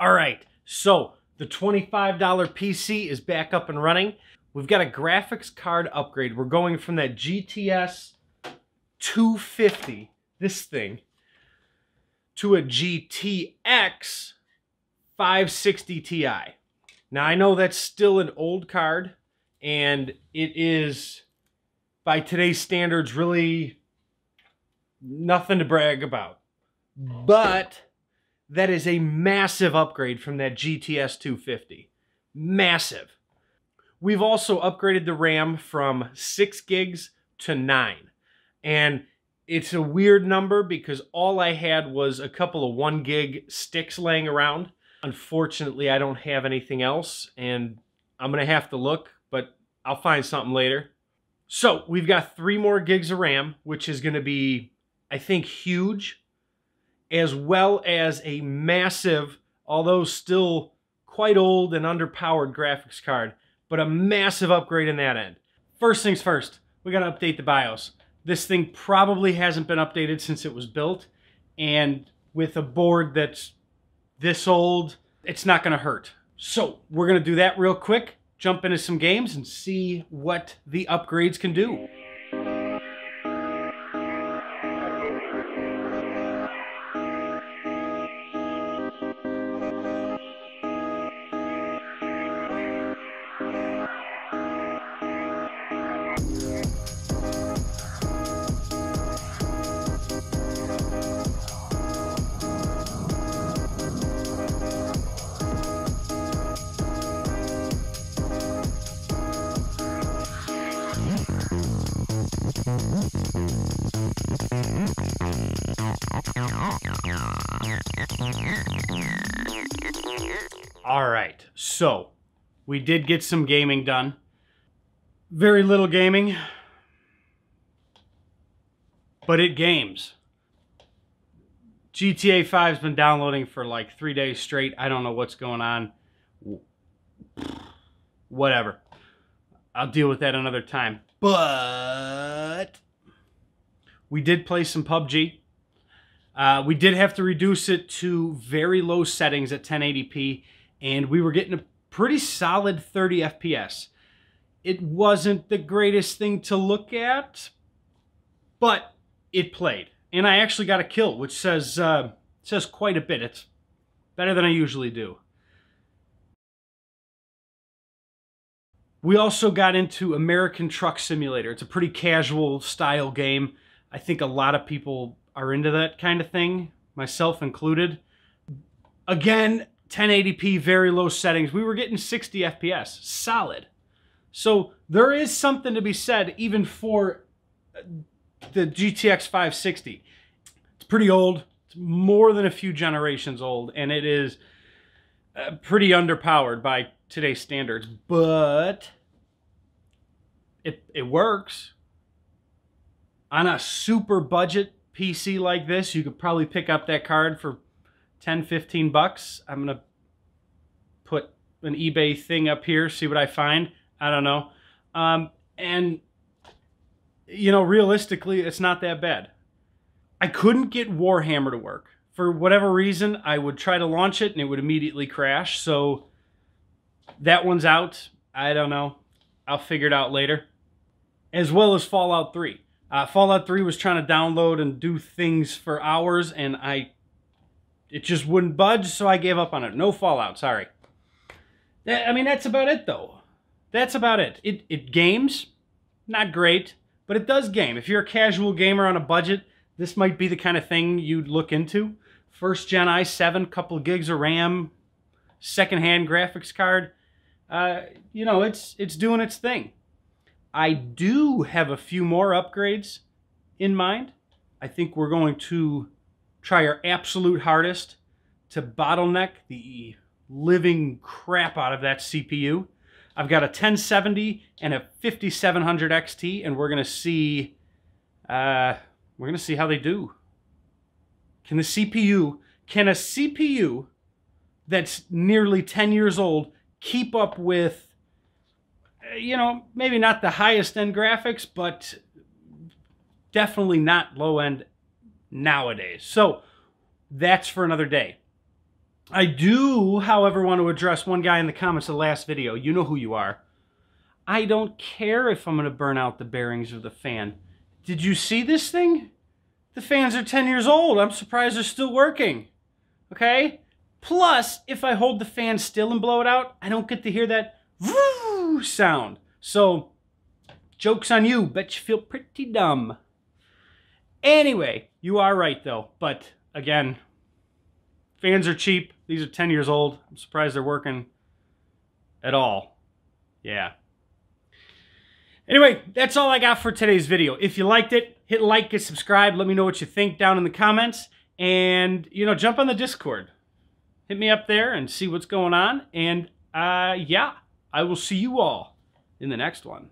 All right, so the $25 PC is back up and running. We've got a graphics card upgrade. We're going from that GTS 250, this thing, to a GTX 560 Ti. Now, I know that's still an old card, and it is, by today's standards, really nothing to brag about. But that is a massive upgrade from that GTS 250. Massive. We've also upgraded the RAM from 6 gigs to 9. And it's a weird number because all I had was a couple of 1 gig sticks laying around. Unfortunately, I don't have anything else, and I'm going to have to look, but I'll find something later. So we've got 3 more gigs of RAM, which is going to be, I think, huge, as well as a massive, although still quite old and underpowered graphics card, but a massive upgrade in that end. First things first, we got to update the BIOS. This thing probably hasn't been updated since it was built, and with a board that's this old, it's not going to hurt. So we're going to do that real quick, jump into some games, and see what the upgrades can do. All right, so we did get some gaming done. Very little gaming, but it games. GTA 5's been downloading for like 3 days straight. I don't know what's going on. Whatever. I'll deal with that another time. But we did play some PUBG. We did have to reduce it to very low settings at 1080p, and we were getting a pretty solid 30 FPS. It wasn't the greatest thing to look at, but it played. And I actually got a kill, which says quite a bit. It's better than I usually do. We also got into American Truck Simulator. It's a pretty casual style game. I think a lot of people are into that kind of thing, myself included. Again, 1080p, very low settings. We were getting 60 FPS, solid. So there is something to be said even for the GTX 560. It's pretty old. It's more than a few generations old, and it is pretty underpowered by today's standards, but it works. On a super budget PC like this, you could probably pick up that card for 10, 15 bucks. I'm going to put an eBay thing up here, see what I find. I don't know. And, you know, realistically, it's not that bad. I couldn't get Warhammer to work. For whatever reason, I would try to launch it and it would immediately crash. So that one's out. I don't know. I'll figure it out later. As well as Fallout 3. Fallout 3 was trying to download and do things for hours, and it just wouldn't budge, so I gave up on it. No Fallout, sorry. I mean, that's about it, though. That's about it. It games, not great, but it does game. If you're a casual gamer on a budget, this might be the kind of thing you'd look into. First gen i7, couple of gigs of RAM, secondhand graphics card. You know, it's doing its thing. I do have a few more upgrades in mind. I think we're going to try our absolute hardest to bottleneck the living crap out of that CPU. I've got a 1070 and a 5700 XT, and we're going to see how they do. Can a CPU that's nearly 10 years old keep up with, you know, maybe not the highest end graphics, but definitely not low end nowadays. So that's for another day. I do, however, want to address one guy in the comments of the last video. You know who you are. I don't care if I'm going to burn out the bearings of the fan. Did you see this thing? The fans are 10 years old. I'm surprised they're still working. Okay? Plus, if I hold the fan still and blow it out, I don't get to hear that woo sound. So, joke's on you. Bet you feel pretty dumb. Anyway, you are right though. But, again, fans are cheap. These are 10 years old. I'm surprised they're working at all. Yeah. Anyway, that's all I got for today's video. If you liked it, hit like, get subscribed. Let me know what you think down in the comments. And, you know, jump on the Discord. Hit me up there and see what's going on. And, yeah, I will see you all in the next one.